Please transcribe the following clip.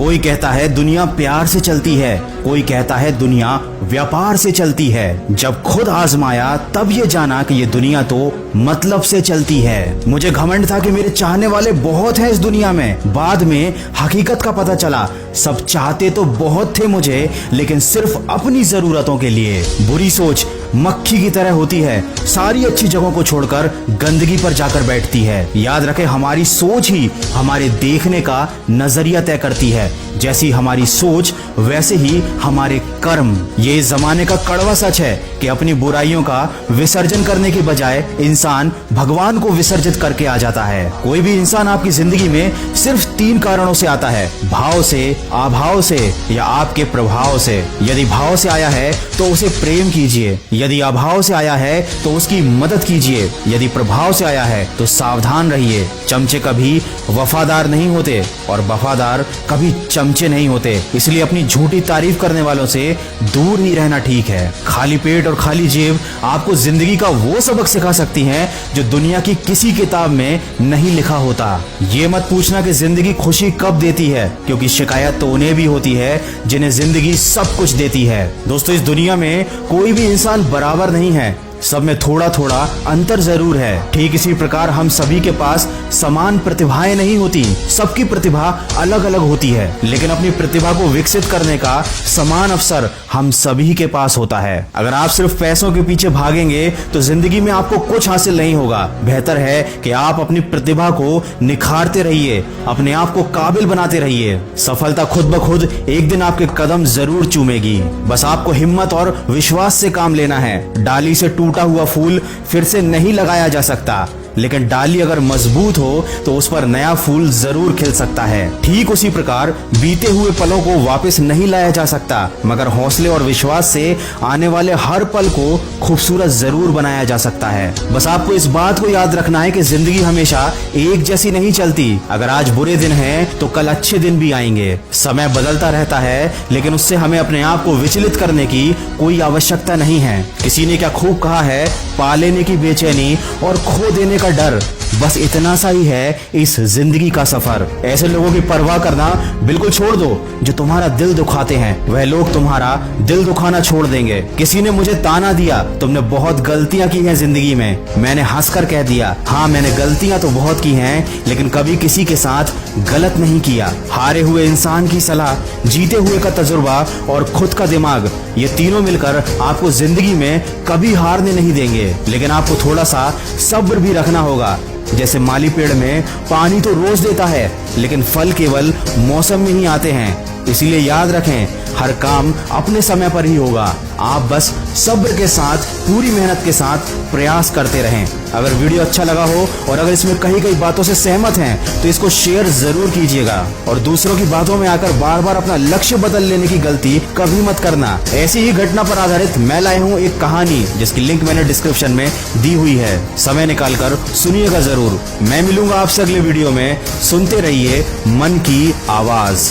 कोई कहता है दुनिया प्यार से चलती है, कोई कहता है दुनिया व्यापार से चलती है। जब खुद आजमाया तब ये जाना कि ये दुनिया तो मतलब से चलती है। मुझे घमंड था कि मेरे चाहने वाले बहुत हैं इस दुनिया में। बाद में हकीकत का पता चला, सब चाहते तो बहुत थे मुझे, लेकिन सिर्फ अपनी जरूरतों के लिए। बुरी सोच मक्खी की तरह होती है, सारी अच्छी जगहों को छोड़कर गंदगी पर जाकर बैठती है। याद रखें, हमारी सोच ही हमारे देखने का नजरिया तय करती है। जैसी हमारी सोच वैसे ही हमारे कर्म। ये इस जमाने का कड़वा सच है कि अपनी बुराइयों का विसर्जन करने के बजाय इंसान भगवान को विसर्जित करके आ जाता है। कोई भी इंसान आपकी जिंदगी में सिर्फ 3 कारणों से आता है, भाव से, अभाव से या आपके प्रभाव से। यदि भाव से आया है तो उसे प्रेम कीजिए, यदि अभाव से आया है तो उसकी मदद कीजिए, यदि प्रभाव से आया है तो सावधान रहिए। चमचे कभी वफादार नहीं होते और वफादार कभी चमचे नहीं होते। इसलिए अपनी झूठी तारीफ करने वालों से दूर ही रहना ठीक है। खाली पेट और खाली जेब आपको जिंदगी का वो सबक सिखा सकती हैं जो दुनिया की किसी किताब में नहीं लिखा होता। ये मत पूछना कि जिंदगी खुशी कब देती है, क्योंकि शिकायत तो उन्हें भी होती है जिन्हें जिंदगी सब कुछ देती है। दोस्तों, इस दुनिया में कोई भी इंसान बराबर नहीं है, सब में थोड़ा थोड़ा अंतर जरूर है। ठीक इसी प्रकार हम सभी के पास समान प्रतिभाएं नहीं होती, सबकी प्रतिभा अलग अलग होती है, लेकिन अपनी प्रतिभा को विकसित करने का समान अवसर हम सभी के पास होता है। अगर आप सिर्फ पैसों के पीछे भागेंगे तो जिंदगी में आपको कुछ हासिल नहीं होगा। बेहतर है कि आप अपनी प्रतिभा को निखारते रहिए, अपने आप को काबिल बनाते रहिए। सफलता खुद ब खुद एक दिन आपके कदम जरूर चूमेगी। बस आपको हिम्मत और विश्वास से काम लेना है। डाली से टूटा हुआ फूल फिर से नहीं लगाया जा सकता, लेकिन डाली अगर मजबूत हो तो उस पर नया फूल जरूर खिल सकता है। ठीक उसी प्रकार बीते हुए पलों को वापस नहीं लाया जा सकता, मगर हौसले और विश्वास से आने वाले हर पल को खूबसूरत जरूर बनाया जा सकता है। बस आपको इस बात को याद रखना है कि जिंदगी हमेशा एक जैसी नहीं चलती। अगर आज बुरे दिन हैं तो कल अच्छे दिन भी आएंगे। समय बदलता रहता है, लेकिन उससे हमें अपने आप को विचलित करने की कोई आवश्यकता नहीं है। किसी ने क्या खूब कहा है, पा लेने की बेचैनी और खो देने का डर, बस इतना सा ही है इस जिंदगी का सफर। ऐसे लोगों की परवाह करना बिल्कुल छोड़ दो जो तुम्हारा दिल दुखाते हैं। वह लोग तुम्हारा दिल दुखाना छोड़ देंगे। किसी ने मुझे ताना दिया, तुमने बहुत गलतियां की हैं जिंदगी में। मैंने हंसकर कह दिया, हाँ मैंने गलतियां तो बहुत की हैं, लेकिन कभी किसी के साथ गलत नहीं किया। हारे हुए इंसान की सलाह, जीते हुए का तजुर्बा और खुद का दिमाग, ये तीनों मिलकर आपको जिंदगी में कभी हारने नहीं देंगे। लेकिन आपको थोड़ा सा सब्र भी रखना होगा। जैसे माली पेड़ में पानी तो रोज देता है, लेकिन फल केवल मौसम में ही आते हैं। इसीलिए याद रखें, हर काम अपने समय पर ही होगा। आप बस सब्र के साथ, पूरी मेहनत के साथ प्रयास करते रहें। अगर वीडियो अच्छा लगा हो और अगर इसमें कई कई बातों से सहमत हैं तो इसको शेयर जरूर कीजिएगा। और दूसरों की बातों में आकर बार बार अपना लक्ष्य बदल लेने की गलती कभी मत करना। ऐसी ही घटना पर आधारित मैं लाया हूँ एक कहानी, जिसकी लिंक मैंने डिस्क्रिप्शन में दी हुई है। समय निकालकर सुनिएगा जरूर। मैं मिलूंगा आपसे अगले वीडियो में। सुनते रहिए मन की आवाज।